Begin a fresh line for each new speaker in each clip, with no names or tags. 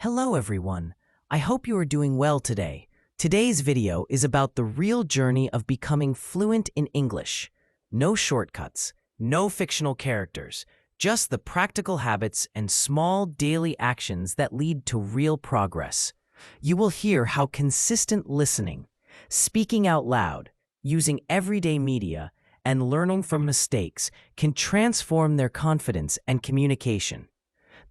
Hello everyone. I hope you are doing well today. Today's video is about the real journey of becoming fluent in English. No shortcuts, no fictional characters, just the practical habits and small daily actions that lead to real progress. You will hear how consistent listening, speaking out loud, using everyday media, and learning from mistakes can transform their confidence and communication.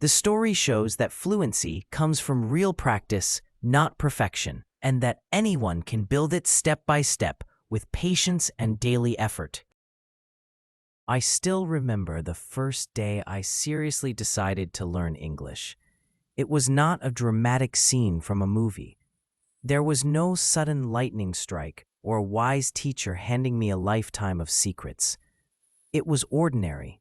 The story shows that fluency comes from real practice, not perfection, and that anyone can build it step by step with patience and daily effort. I still remember the first day I seriously decided to learn English. It was not a dramatic scene from a movie. There was no sudden lightning strike or a wise teacher handing me a lifetime of secrets. It was ordinary.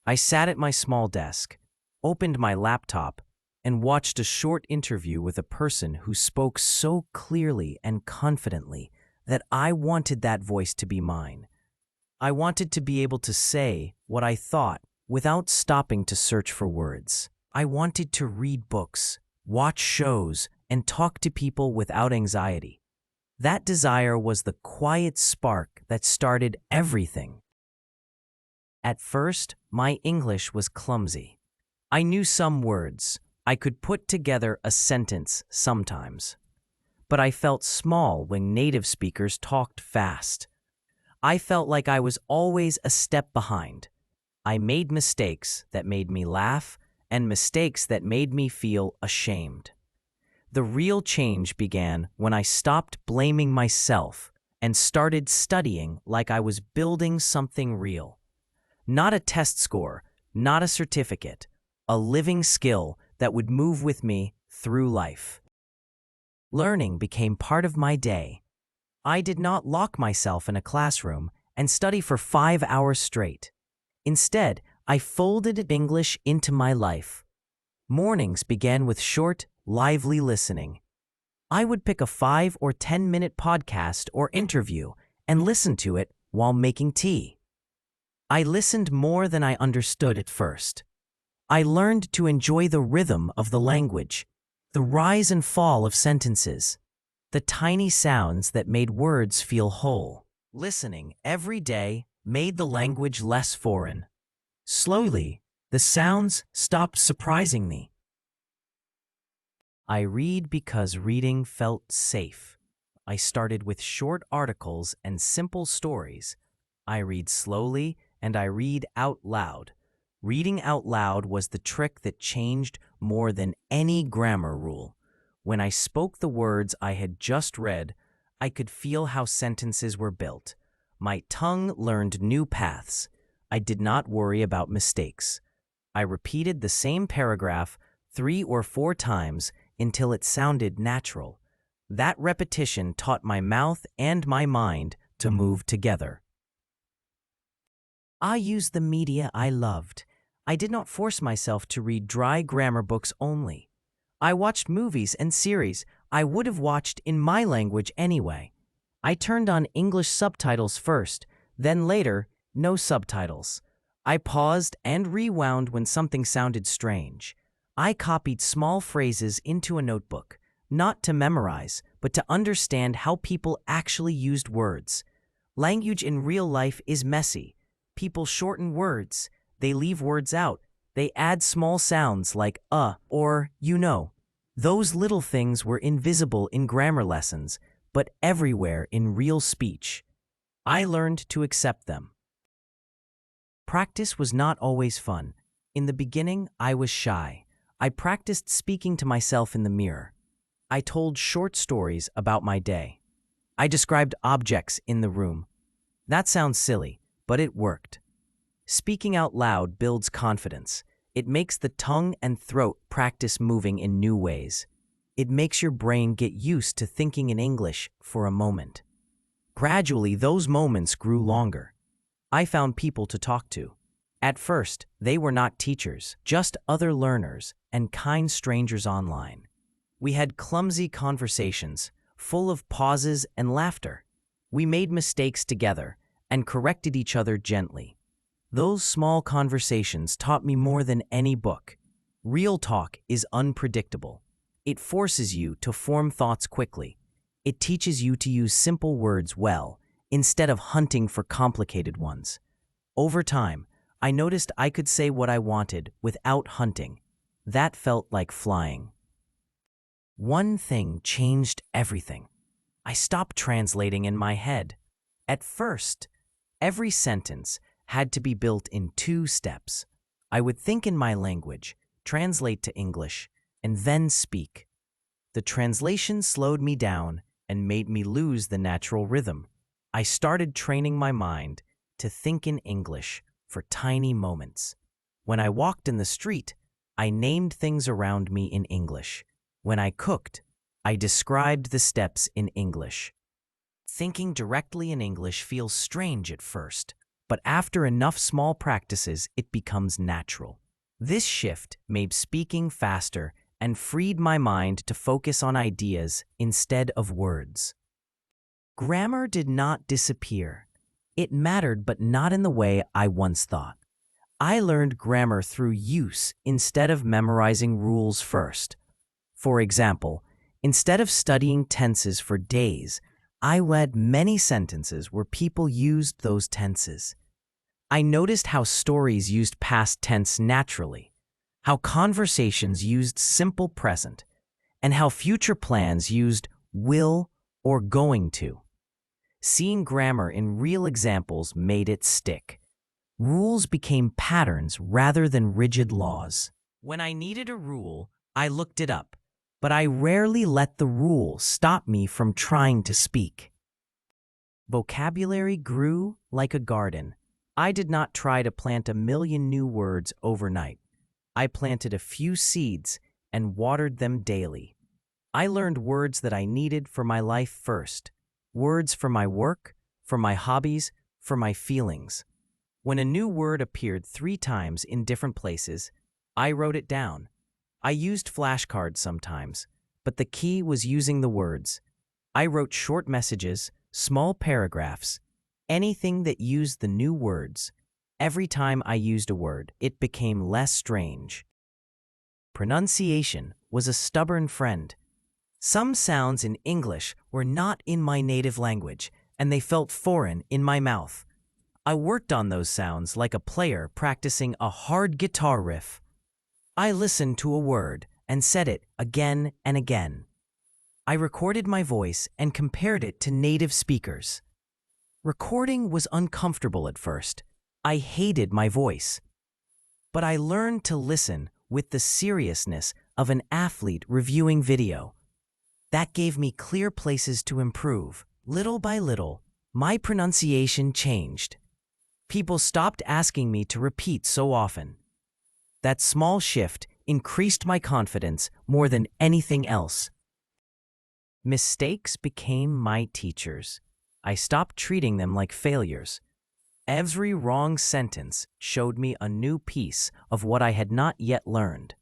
I sat at my small desk, opened my laptop, and watched a short interview with a person who spoke so clearly and confidently that I wanted that voice to be mine. I wanted to be able to say what I thought without stopping to search for words. I wanted to read books, watch shows, and talk to people without anxiety. That desire was the quiet spark that started everything. At first, my English was clumsy. I knew some words. I could put together a sentence sometimes. But I felt small when native speakers talked fast. I felt like I was always a step behind. I made mistakes that made me laugh and mistakes that made me feel ashamed. The real change began when I stopped blaming myself and started studying like I was building something real. Not a test score, not a certificate. A living skill that would move with me through life. Learning became part of my day. I did not lock myself in a classroom and study for 5 hours straight. Instead, I folded English into my life. Mornings began with short, lively listening. I would pick a 5 or 10-minute podcast or interview and listen to it while making tea. I listened more than I understood at first. I learned to enjoy the rhythm of the language, the rise and fall of sentences, the tiny sounds that made words feel whole. Listening every day made the language less foreign. Slowly, the sounds stopped surprising me. I read because reading felt safe. I started with short articles and simple stories. I read slowly and I read out loud. Reading out loud was the trick that changed more than any grammar rule. When I spoke the words I had just read, I could feel how sentences were built. My tongue learned new paths. I did not worry about mistakes. I repeated the same paragraph 3 or 4 times until it sounded natural. That repetition taught my mouth and my mind to move together. I used the media I loved. I did not force myself to read dry grammar books only. I watched movies and series I would have watched in my language anyway. I turned on English subtitles first, then later, no subtitles. I paused and rewound when something sounded strange. I copied small phrases into a notebook, not to memorize, but to understand how people actually used words. Language in real life is messy. People shorten words. They leave words out. They add small sounds like or you know. Those little things were invisible in grammar lessons, but everywhere in real speech. I learned to accept them. Practice was not always fun. In the beginning, I was shy. I practiced speaking to myself in the mirror. I told short stories about my day. I described objects in the room. That sounds silly, but it worked. Speaking out loud builds confidence. It makes the tongue and throat practice moving in new ways. It makes your brain get used to thinking in English for a moment. Gradually, those moments grew longer. I found people to talk to. At first, they were not teachers, just other learners and kind strangers online. We had clumsy conversations, full of pauses and laughter. We made mistakes together and corrected each other gently. Those small conversations taught me more than any book. Real talk is unpredictable. It forces you to form thoughts quickly. It teaches you to use simple words well, instead of hunting for complicated ones. Over time, I noticed I could say what I wanted without hunting. That felt like flying. One thing changed everything. I stopped translating in my head. At first, every sentence had to be built in 2 steps. I would think in my language, translate to English, and then speak. The translation slowed me down and made me lose the natural rhythm. I started training my mind to think in English for tiny moments. When I walked in the street, I named things around me in English. When I cooked, I described the steps in English. Thinking directly in English feels strange at first, but after enough small practices, it becomes natural. This shift made speaking faster and freed my mind to focus on ideas instead of words. Grammar did not disappear. It mattered, but not in the way I once thought. I learned grammar through use instead of memorizing rules first. For example, instead of studying tenses for days, I read many sentences where people used those tenses. I noticed how stories used past tense naturally, how conversations used simple present, and how future plans used will or going to. Seeing grammar in real examples made it stick. Rules became patterns rather than rigid laws. When I needed a rule, I looked it up, but I rarely let the rule stop me from trying to speak. Vocabulary grew like a garden. I did not try to plant a million new words overnight. I planted a few seeds and watered them daily. I learned words that I needed for my life first. Words for my work, for my hobbies, for my feelings. When a new word appeared 3 times in different places, I wrote it down. I used flashcards sometimes, but the key was using the words. I wrote short messages, small paragraphs, anything that used the new words. Every time I used a word, it became less strange. Pronunciation was a stubborn friend. Some sounds in English were not in my native language, and they felt foreign in my mouth. I worked on those sounds like a player practicing a hard guitar riff. I listened to a word and said it again and again. I recorded my voice and compared it to native speakers. Recording was uncomfortable at first. I hated my voice. But I learned to listen with the seriousness of an athlete reviewing video. That gave me clear places to improve. Little by little, my pronunciation changed. People stopped asking me to repeat so often. That small shift increased my confidence more than anything else. Mistakes became my teachers. I stopped treating them like failures. Every wrong sentence showed me a new piece of what I had not yet learned.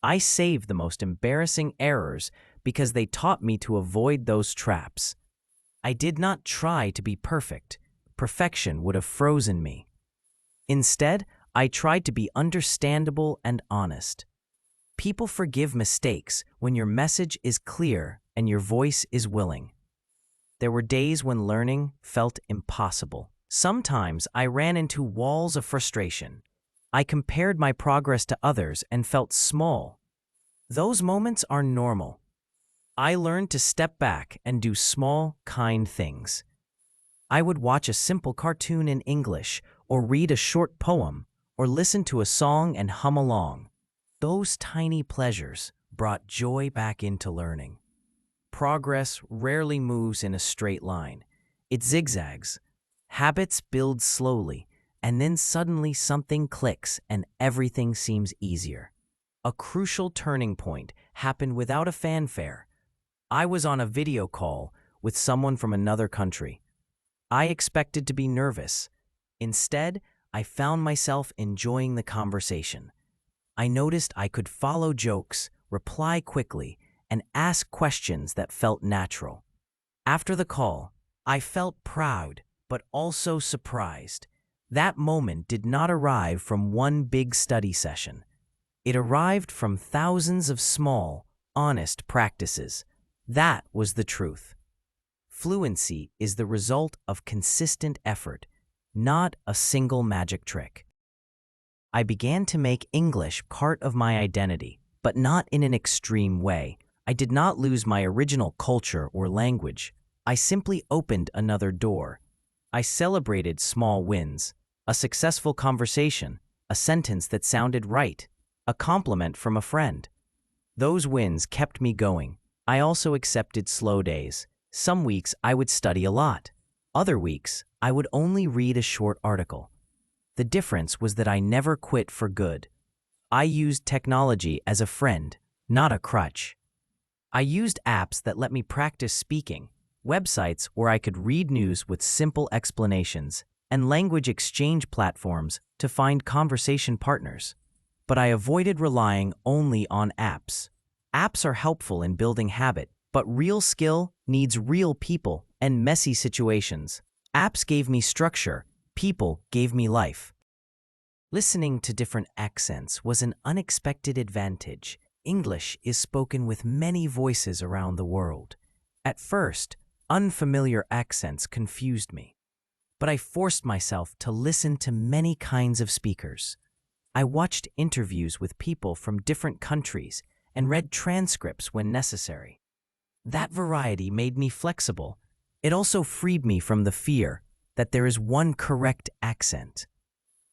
I saved the most embarrassing errors because they taught me to avoid those traps. I did not try to be perfect. Perfection would have frozen me. Instead, I tried to be understandable and honest. People forgive mistakes when your message is clear and your voice is willing. There were days when learning felt impossible. Sometimes I ran into walls of frustration. I compared my progress to others and felt small. Those moments are normal. I learned to step back and do small, kind things. I would watch a simple cartoon in English, or read a short poem, or listen to a song and hum along. Those tiny pleasures brought joy back into learning. Progress rarely moves in a straight line. It zigzags. Habits build slowly, and then suddenly something clicks and everything seems easier. A crucial turning point happened without a fanfare. I was on a video call with someone from another country. I expected to be nervous. Instead, I found myself enjoying the conversation. I noticed I could follow jokes, reply quickly, and ask questions that felt natural. After the call, I felt proud, but also surprised. That moment did not arrive from one big study session. It arrived from thousands of small, honest practices. That was the truth. Fluency is the result of consistent effort, not a single magic trick. I began to make English part of my identity, but not in an extreme way. I did not lose my original culture or language. I simply opened another door. I celebrated small wins, a successful conversation, a sentence that sounded right, a compliment from a friend. Those wins kept me going. I also accepted slow days. Some weeks I would study a lot. Other weeks I would only read a short article. The difference was that I never quit for good. I used technology as a friend, not a crutch. I used apps that let me practice speaking, websites where I could read news with simple explanations, and language exchange platforms to find conversation partners. But I avoided relying only on apps. Apps are helpful in building habit, but real skill needs real people and messy situations. Apps gave me structure, people gave me life. Listening to different accents was an unexpected advantage. English is spoken with many voices around the world. At first, unfamiliar accents confused me, but I forced myself to listen to many kinds of speakers. I watched interviews with people from different countries and read transcripts when necessary. That variety made me flexible. It also freed me from the fear that there is one correct accent.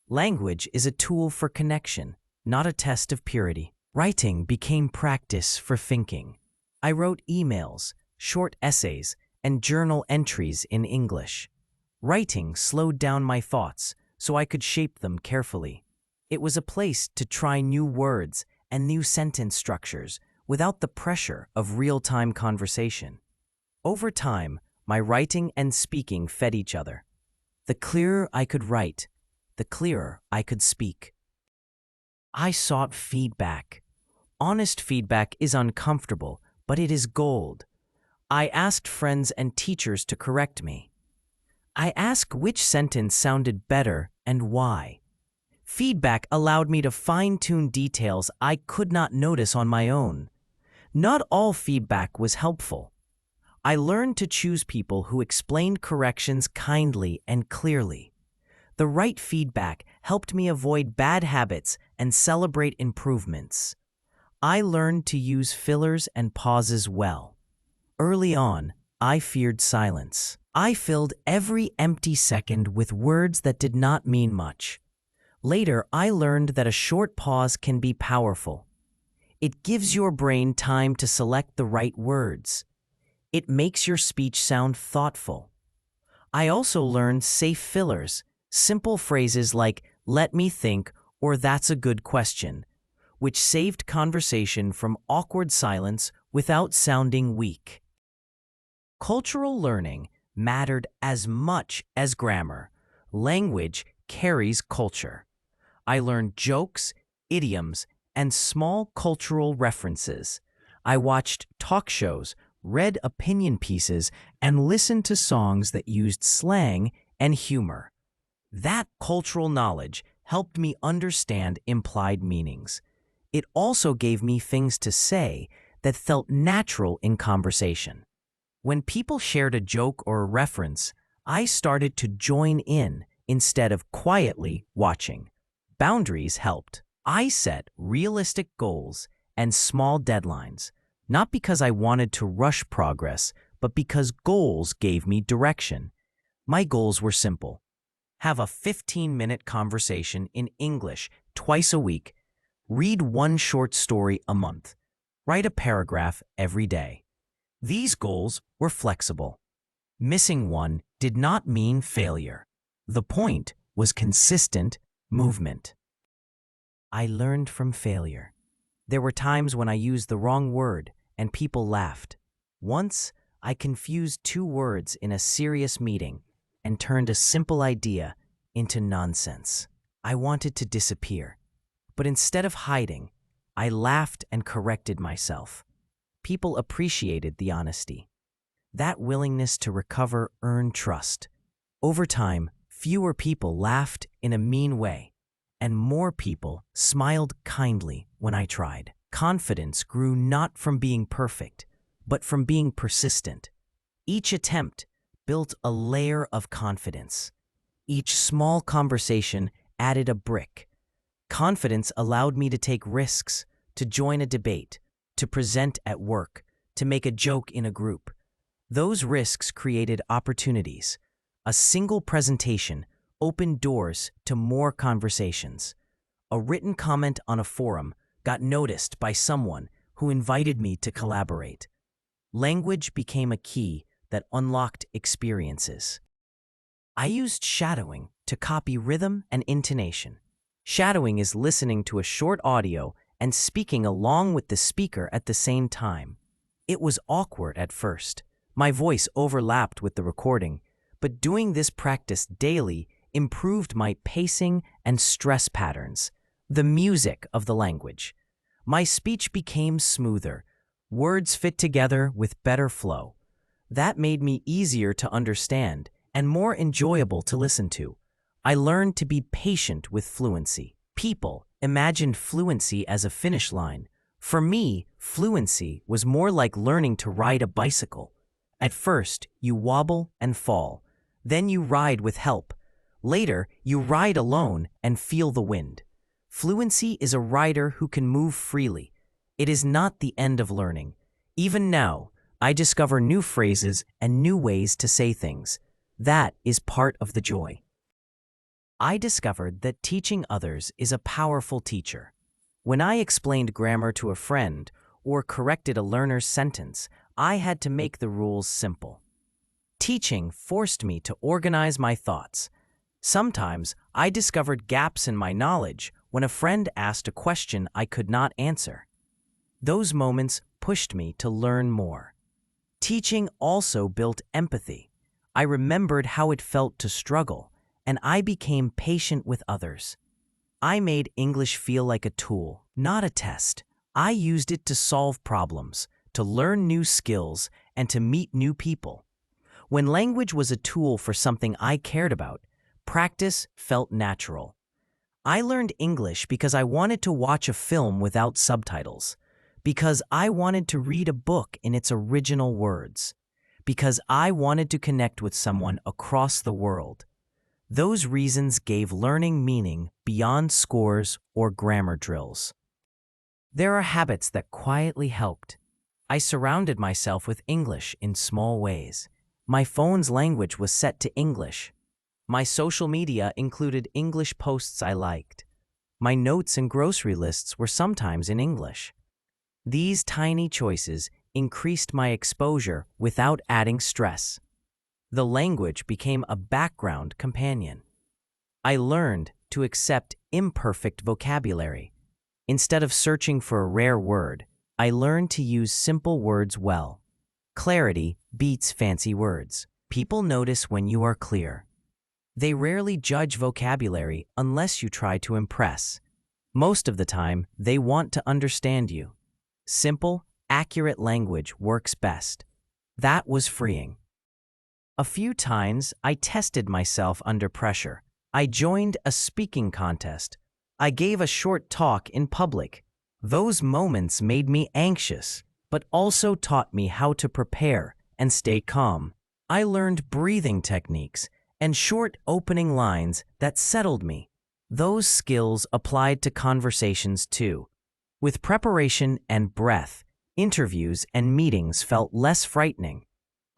Language is a tool for connection, not a test of purity. Writing became practice for thinking. I wrote emails, short essays, and journal entries in English. Writing slowed down my thoughts so I could shape them carefully. It was a place to try new words and new sentence structures without the pressure of real-time conversation. Over time, my writing and speaking fed each other. The clearer I could write, the clearer I could speak. I sought feedback. Honest feedback is uncomfortable, but it is gold. I asked friends and teachers to correct me. I asked which sentence sounded better and why. Feedback allowed me to fine-tune details I could not notice on my own. Not all feedback was helpful. I learned to choose people who explained corrections kindly and clearly. The right feedback helped me avoid bad habits and celebrate improvements. I learned to use fillers and pauses well. Early on, I feared silence. I filled every empty second with words that did not mean much. Later, I learned that a short pause can be powerful. It gives your brain time to select the right words. It makes your speech sound thoughtful. I also learned safe fillers, simple phrases like, "let me think," or "that's a good question," which saved conversation from awkward silence without sounding weak. Cultural learning mattered as much as grammar. Language carries culture. I learned jokes, idioms, and small cultural references. I watched talk shows, read opinion pieces, and listened to songs that used slang and humor. That cultural knowledge helped me understand implied meanings. It also gave me things to say that felt natural in conversation. When people shared a joke or a reference, I started to join in instead of quietly watching. Boundaries helped. I set realistic goals and small deadlines, not because I wanted to rush progress, but because goals gave me direction. My goals were simple. Have a 15-minute conversation in English twice a week. Read one short story a month. Write a paragraph every day. These goals were flexible. Missing one did not mean failure. The point was consistent movement. I learned from failure. There were times when I used the wrong word and people laughed. Once, I confused two words in a serious meeting and turned a simple idea into nonsense. I wanted to disappear, but instead of hiding, I laughed and corrected myself. People appreciated the honesty. That willingness to recover earned trust. Over time, fewer people laughed in a mean way, and more people smiled kindly when I tried. Confidence grew not from being perfect, but from being persistent. Each attempt built a layer of confidence. Each small conversation added a brick. Confidence allowed me to take risks, to join a debate, to present at work, to make a joke in a group. Those risks created opportunities. A single presentation opened doors to more conversations. A written comment on a forum got noticed by someone who invited me to collaborate. Language became a key that unlocked experiences. I used shadowing to copy rhythm and intonation. Shadowing is listening to a short audio and speaking along with the speaker at the same time. It was awkward at first. My voice overlapped with the recording, but doing this practice daily improved my pacing and stress patterns, the music of the language. My speech became smoother, words fit together with better flow. That made me easier to understand and more enjoyable to listen to. I learned to be patient with fluency. People imagined fluency as a finish line. For me, fluency was more like learning to ride a bicycle. At first, you wobble and fall. Then you ride with help. Later, you ride alone and feel the wind. Fluency is a rider who can move freely. It is not the end of learning. Even now, I discover new phrases and new ways to say things. That is part of the joy. I discovered that teaching others is a powerful teacher. When I explained grammar to a friend or corrected a learner's sentence, I had to make the rules simple. Teaching forced me to organize my thoughts. Sometimes I discovered gaps in my knowledge when a friend asked a question I could not answer. Those moments pushed me to learn more. Teaching also built empathy. I remembered how it felt to struggle, and I became patient with others. I made English feel like a tool, not a test. I used it to solve problems, to learn new skills, and to meet new people. When language was a tool for something I cared about, practice felt natural. I learned English because I wanted to watch a film without subtitles, because I wanted to read a book in its original words, because I wanted to connect with someone across the world. Those reasons gave learning meaning beyond scores or grammar drills. There are habits that quietly helped. I surrounded myself with English in small ways. My phone's language was set to English. My social media included English posts I liked. My notes and grocery lists were sometimes in English. These tiny choices increased my exposure without adding stress. The language became a background companion. I learned to accept imperfect vocabulary. Instead of searching for a rare word, I learned to use simple words well. Clarity beats fancy words. People notice when you are clear. They rarely judge vocabulary unless you try to impress. Most of the time, they want to understand you. Simple, accurate language works best. That was freeing. A few times, I tested myself under pressure. I joined a speaking contest. I gave a short talk in public. Those moments made me anxious, but also taught me how to prepare and stay calm. I learned breathing techniques and short opening lines that settled me. Those skills applied to conversations too. With preparation and breath, interviews and meetings felt less frightening.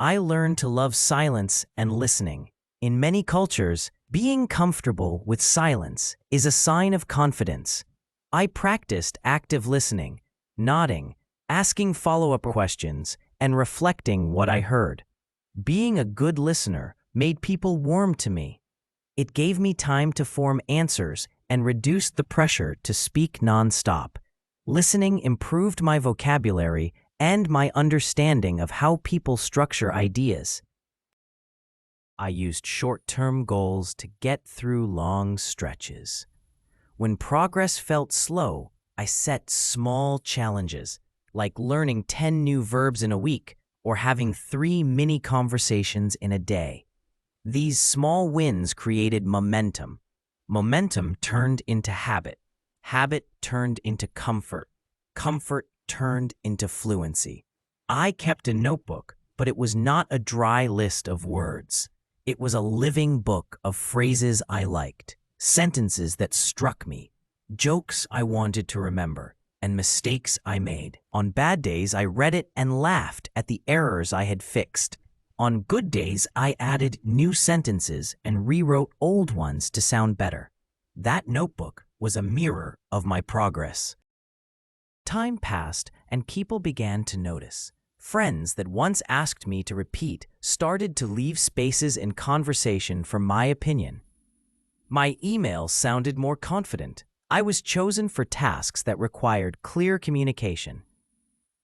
I learned to love silence and listening. In many cultures, being comfortable with silence is a sign of confidence. I practiced active listening, nodding, asking follow-up questions, and reflecting what I heard. Being a good listener made people warm to me. It gave me time to form answers and reduced the pressure to speak nonstop. Listening improved my vocabulary and my understanding of how people structure ideas. I used short-term goals to get through long stretches. When progress felt slow, I set small challenges, like learning 10 new verbs in a week or having 3 mini conversations in a day. These small wins created momentum. Momentum turned into habit. Habit turned into comfort. Comfort turned into fluency. I kept a notebook, but it was not a dry list of words. It was a living book of phrases I liked, sentences that struck me, jokes I wanted to remember, and mistakes I made. On bad days, I read it and laughed at the errors I had fixed. On good days, I added new sentences and rewrote old ones to sound better. That notebook was a mirror of my progress. Time passed and people began to notice. Friends that once asked me to repeat started to leave spaces in conversation for my opinion. My emails sounded more confident. I was chosen for tasks that required clear communication.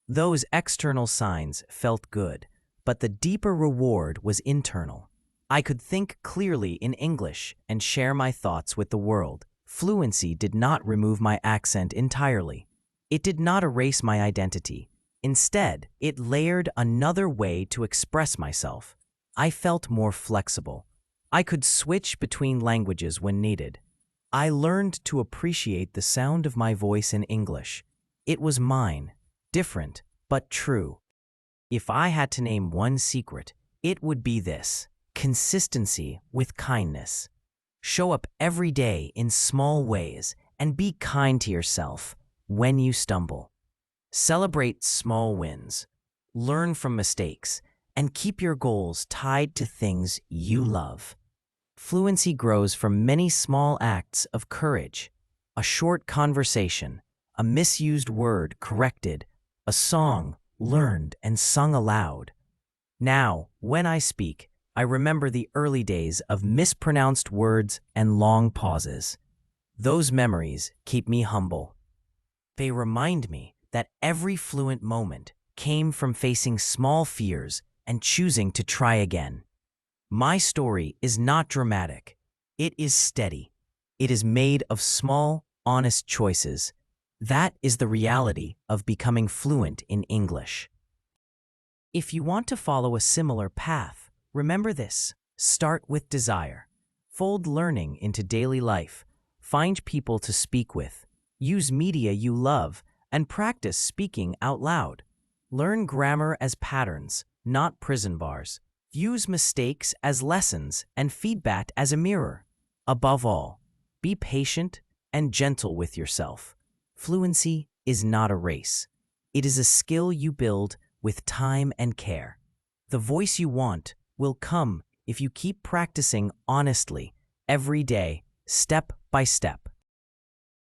Those external signs felt good, but the deeper reward was internal. I could think clearly in English and share my thoughts with the world. Fluency did not remove my accent entirely. It did not erase my identity. Instead, it layered another way to express myself. I felt more flexible. I could switch between languages when needed. I learned to appreciate the sound of my voice in English. It was mine, different, but true. If I had to name one secret, it would be this: consistency with kindness. Show up every day in small ways and be kind to yourself when you stumble. Celebrate small wins, learn from mistakes, and keep your goals tied to things you love. Fluency grows from many small acts of courage: a short conversation, a misused word corrected, a song learned and sung aloud. Now, when I speak, I remember the early days of mispronounced words and long pauses. Those memories keep me humble. They remind me that every fluent moment came from facing small fears and choosing to try again. My story is not dramatic. It is steady. It is made of small, honest choices. That is the reality of becoming fluent in English. If you want to follow a similar path, remember this: start with desire. Fold learning into daily life. Find people to speak with. Use media you love and practice speaking out loud. Learn grammar as patterns, not prison bars. Use mistakes as lessons and feedback as a mirror. Above all, be patient and gentle with yourself. Fluency is not a race. It is a skill you build with time and care. The voice you want will come if you keep practicing honestly every day, step by step.